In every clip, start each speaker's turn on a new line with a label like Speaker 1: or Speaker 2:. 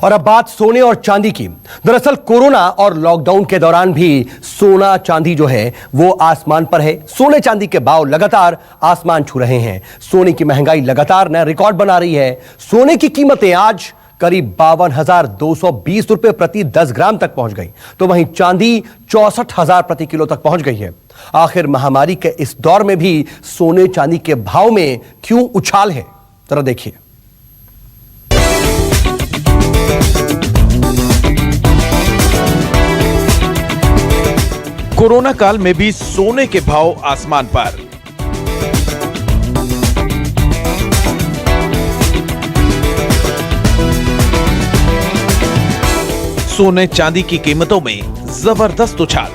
Speaker 1: और अब बात सोने और चांदी की। दरअसल कोरोना और लॉकडाउन के दौरान भी सोना चांदी जो है वो आसमान पर है। सोने चांदी के भाव लगातार आसमान छू रहे हैं। सोने की महंगाई लगातार नया रिकॉर्ड बना रही है। सोने की कीमतें आज करीब 52,220 रुपए प्रति 10 ग्राम तक पहुंच गई, तो वहीं चांदी 64,000 प्रति किलो तक पहुंच गई है। आखिर महामारी के इस दौर में भी सोने चांदी के भाव में क्यों उछाल है, जरा देखिए।
Speaker 2: कोरोना काल में भी सोने के भाव आसमान पर। सोने चांदी की कीमतों में जबरदस्त उछाल।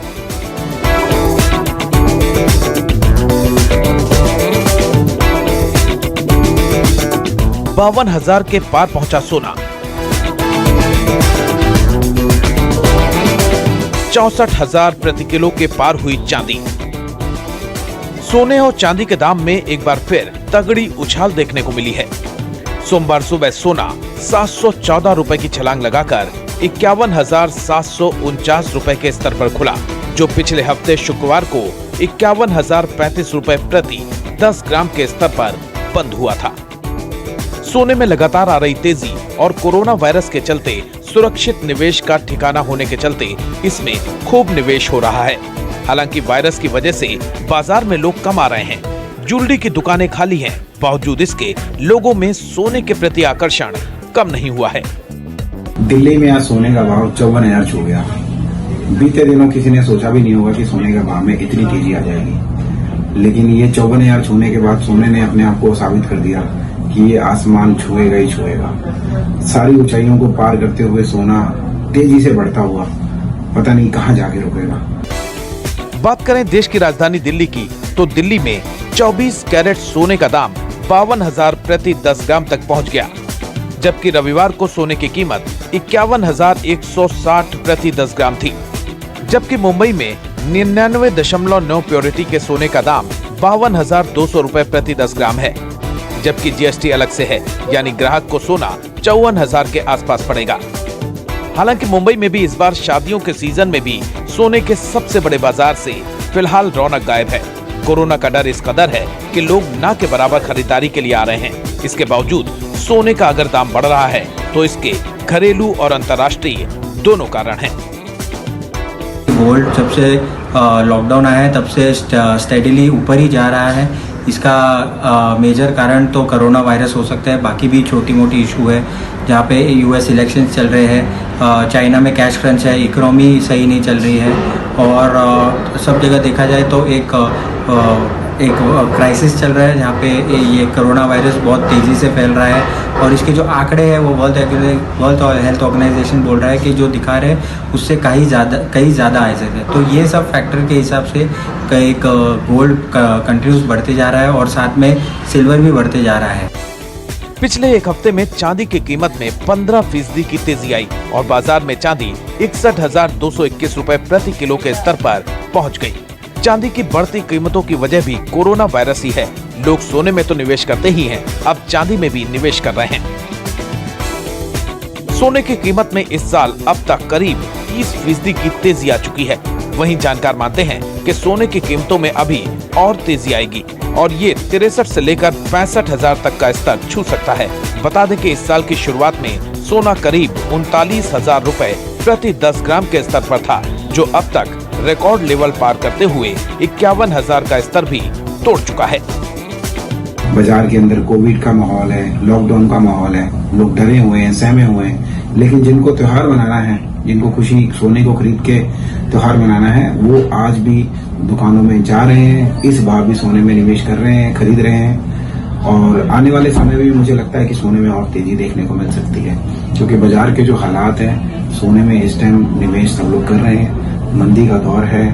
Speaker 2: बावन हजार के पार पहुंचा सोना। 64,000 प्रति किलो के पार हुई चांदी। सोने और चांदी के दाम में एक बार फिर तगड़ी उछाल देखने को मिली है। सोमवार सुबह सोना 714 रुपए की छलांग लगाकर 51,749 रुपए के स्तर पर खुला, जो पिछले हफ्ते शुक्रवार को 51,035 रुपए प्रति 10 ग्राम के स्तर पर बंद हुआ था। सोने में लगातार आ रही तेजी और कोरोना वायरस के चलते सुरक्षित निवेश का ठिकाना होने के चलते इसमें खूब निवेश हो रहा है। हालांकि वायरस की वजह से बाजार में लोग कम आ रहे हैं। ज्वेलरी की दुकानें खाली हैं, बावजूद इसके लोगों में सोने के प्रति आकर्षण कम नहीं हुआ है।
Speaker 3: दिल्ली में आज सोने का भाव 54,000 छू गया। बीते दिनों किसी ने सोचा भी नहीं होगा कि सोने के भाव में इतनी तेजी आ जाएगी, लेकिन ये 54,000 छूने के बाद सोने ने अपने आप को साबित कर दिया कि ये आसमान छुएगा ही छुएगा। सारी ऊंचाइयों को पार करते हुए सोना तेजी से बढ़ता हुआ पता नहीं कहां जाके रुकेगा।
Speaker 2: बात करें देश की राजधानी दिल्ली की, तो दिल्ली में 24 कैरेट सोने का दाम 52,000 प्रति 10 ग्राम तक पहुंच गया, जबकि रविवार को सोने की कीमत 51,160 प्रति 10 ग्राम थी। जबकि मुंबई में 99.9 प्योरिटी के सोने का दाम 52,200 रुपए प्रति 10 ग्राम है, जबकि जीएसटी अलग से है, यानी ग्राहक को सोना 54,000 के आसपास पड़ेगा। हालांकि मुंबई में भी इस बार शादियों के सीजन में भी सोने के सबसे बड़े बाजार से फिलहाल रौनक गायब है। कोरोना का डर इस कदर है कि लोग ना के बराबर खरीदारी के लिए आ रहे हैं। इसके बावजूद सोने का अगर दाम बढ़ रहा है तो इसके घरेलू और अंतर्राष्ट्रीय दोनों कारण हैं।
Speaker 4: गोल्ड जब से लॉकडाउन आया है तब से स्टेडीली ऊपर ही जा रहा है। इसका मेजर कारण तो कोरोना वायरस हो सकता है, बाकी भी छोटी मोटी इशू है जहाँ पे यूएस इलेक्शंस चल रहे हैं, चाइना में कैश क्रंच है, इकोनॉमी सही नहीं चल रही है और सब जगह देखा जाए तो एक क्राइसिस चल रहा है जहाँ पे ये कोरोना वायरस बहुत तेज़ी से फैल रहा है। और इसके जो आंकड़े हैं वो वर्ल्ड हेल्थ ऑर्गेनाइजेशन बोल रहा है कि जो दिखा रहे हैं उससे कहीं ज़्यादा आ सकते हैं। तो ये सब फैक्टर के हिसाब से एक गोल्ड कंटिन्यूस बढ़ते जा रहा है और साथ में सिल्वर भी बढ़ते जा रहा है।
Speaker 2: पिछले एक हफ्ते में चांदी की कीमत में 15% की तेजी आई और बाजार में चांदी 61,221 रुपए प्रति किलो के स्तर पर पहुंच गई। चांदी की बढ़ती कीमतों की वजह भी कोरोना वायरस ही है। लोग सोने में तो निवेश करते ही हैं, अब चांदी में भी निवेश कर रहे हैं। सोने की कीमत में इस साल अब तक करीब 30% की तेजी आ चुकी है। वहीं जानकार मानते हैं कि सोने की कीमतों में अभी और तेजी आएगी और ये 63 से लेकर 65,000 तक का स्तर छू सकता है। बता दें कि इस साल की शुरुआत में सोना करीब 39,000 रुपए प्रति 10 ग्राम के स्तर पर था, जो अब तक रिकॉर्ड लेवल पार करते हुए 51,000 का स्तर भी तोड़ चुका है।
Speaker 3: बाजार के अंदर कोविड का माहौल है, लॉकडाउन का माहौल है, लोग डरे हुए हैं, सहमे हुए हैं, लेकिन जिनको त्योहार मनाना है, जिनको खुशी सोने को खरीद के त्योहार मनाना है, वो आज भी दुकानों में जा रहे हैं, इस बार भी सोने में निवेश कर रहे हैं, खरीद रहे हैं। और आने वाले समय में भी मुझे लगता है कि सोने में और तेजी देखने को मिल सकती है, क्योंकि बाजार के जो हालात हैं, सोने में इस टाइम निवेश सब लोग कर रहे हैं। मंदी का दौर है,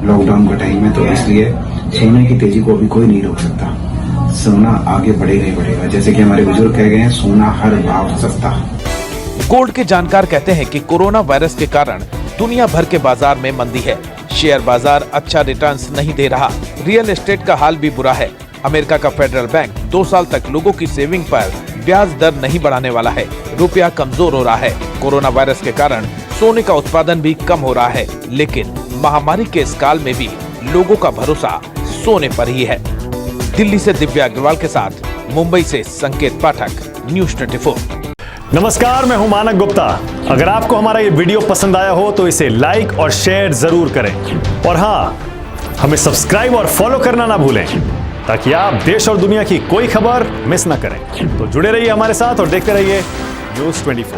Speaker 3: लॉकडाउन का टाइम है, तो इसलिए सोने की तेजी को अभी कोई नहीं रोक सकता। सोना आगे बढ़ेगा ही बढ़ेगा। जैसे कि हमारे बुजुर्ग कह गए हैं, सोना हर भाव सस्ता।
Speaker 2: गोल्ड के जानकार कहते हैं कि कोरोना वायरस के कारण दुनिया भर के बाजार में मंदी है। शेयर बाजार अच्छा रिटर्न्स नहीं दे रहा, रियल एस्टेट का हाल भी बुरा है। अमेरिका का फेडरल बैंक 2 साल तक लोगों की सेविंग पर ब्याज दर नहीं बढ़ाने वाला है। रुपया कमजोर हो रहा है। कोरोना वायरस के कारण सोने का उत्पादन भी कम हो रहा है, लेकिन महामारी के इस काल में भी लोगों का भरोसा सोने पर ही है। दिल्ली से दिव्या अग्रवाल के साथ मुंबई से संकेत पाठक, न्यूज़ 24।
Speaker 5: नमस्कार, मैं हूं मानक गुप्ता। अगर आपको हमारा ये वीडियो पसंद आया हो तो इसे लाइक और शेयर जरूर करें और हाँ, हमें सब्सक्राइब और फॉलो करना ना भूलें ताकि आप देश और दुनिया की कोई खबर मिस ना करें। तो जुड़े रहिए हमारे साथ और देखते रहिए न्यूज़ 24।